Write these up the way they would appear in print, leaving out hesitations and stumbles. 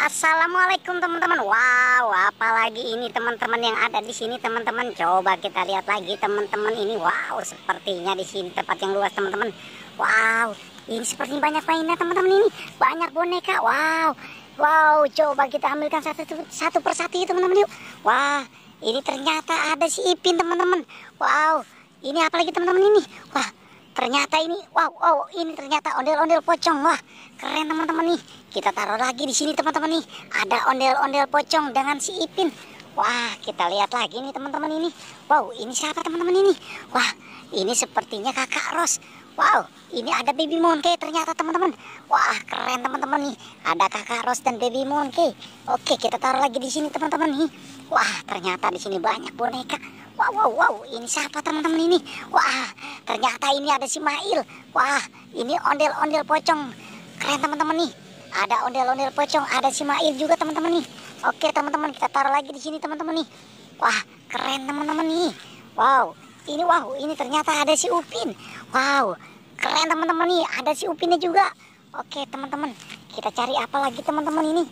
Assalamualaikum teman-teman. Wow, apalagi ini teman-teman yang ada di sini teman-teman. Coba kita lihat lagi teman-teman ini. Wow, sepertinya di sini tempat yang luas teman-teman. Wow, ini seperti banyak mainan teman-teman ini. Banyak boneka. Wow, wow. Coba kita ambilkan satu persatu teman-teman yuk. Wah, ini ternyata ada si Ipin teman-teman. Wow, ini apalagi teman-teman ini. Wah, ternyata ini, wow, ini ternyata ondel-ondel pocong. Wah, keren teman-teman nih. Kita taruh lagi di sini teman-teman nih. Ada ondel-ondel pocong dengan si Ipin. Wah, kita lihat lagi nih teman-teman ini. Wow, ini siapa teman-teman ini? Wah, ini sepertinya Kakak Ros. Wow, ini ada Baby Monkey ternyata teman-teman. Wah, keren teman-teman nih. Ada Kakak Ros dan Baby Monkey. Oke, kita taruh lagi di sini teman-teman nih. Wah, ternyata di sini banyak boneka. Wow, ini siapa teman-teman ini? Wah, ternyata ini ada si Mail. Wah, ini ondel-ondel pocong. Keren teman-teman nih. Ada ondel-ondel pocong, ada si Mail juga teman-teman nih. Oke teman-teman, kita taruh lagi di sini teman-teman nih. Wah, keren teman-teman nih. Wow, ini ternyata ada si Upin. Wow, keren teman-teman nih. Ada si Upinnya juga. Oke teman-teman, kita cari apa lagi teman-teman ini?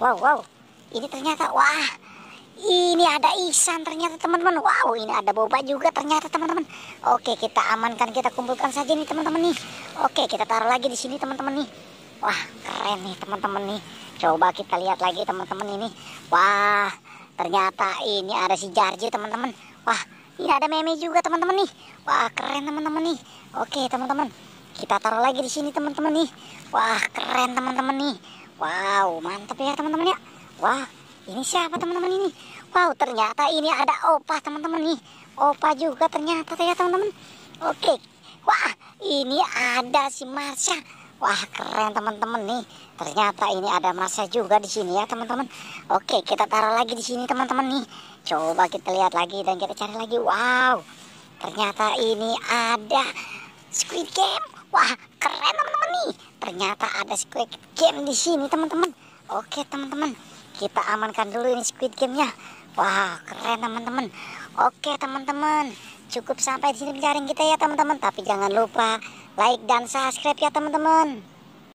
Wow, ini ternyata, wah, ini ada Ihsan ternyata teman-teman. Wow, ini ada Boba juga ternyata teman-teman. Oke, kita amankan, kita kumpulkan saja nih teman-teman nih. Oke, kita taruh lagi di sini teman-teman nih. Wah, keren nih teman-teman nih. Coba kita lihat lagi teman-teman ini. Wah, ternyata ini ada si Jarji teman-teman. Wah, ini ada Meme juga teman-teman nih. Wah, keren teman-teman nih. Oke teman-teman, kita taruh lagi di sini teman-teman nih. Wah, keren teman-teman nih. Wow, mantap ya teman-teman ya. Wah, ini siapa teman-teman ini? Wow, ternyata ini ada Opa teman-teman nih. Opa juga ternyata ya teman-teman. Oke. Wah, ini ada si Marsha. Wah, keren teman-teman nih. Ternyata ini ada Marsha juga di sini ya teman-teman. Oke, kita taruh lagi di sini teman-teman nih. Coba kita lihat lagi dan kita cari lagi. Wow, ternyata ini ada Squid Game. Wah, keren teman-teman nih. Ternyata ada Squid Game di sini teman-teman. Oke teman-teman, kita amankan dulu ini Squid Game-nya. Wah, keren teman-teman. Oke teman-teman, cukup sampai di sini pencarian kita ya teman-teman. Tapi jangan lupa like dan subscribe ya teman-teman.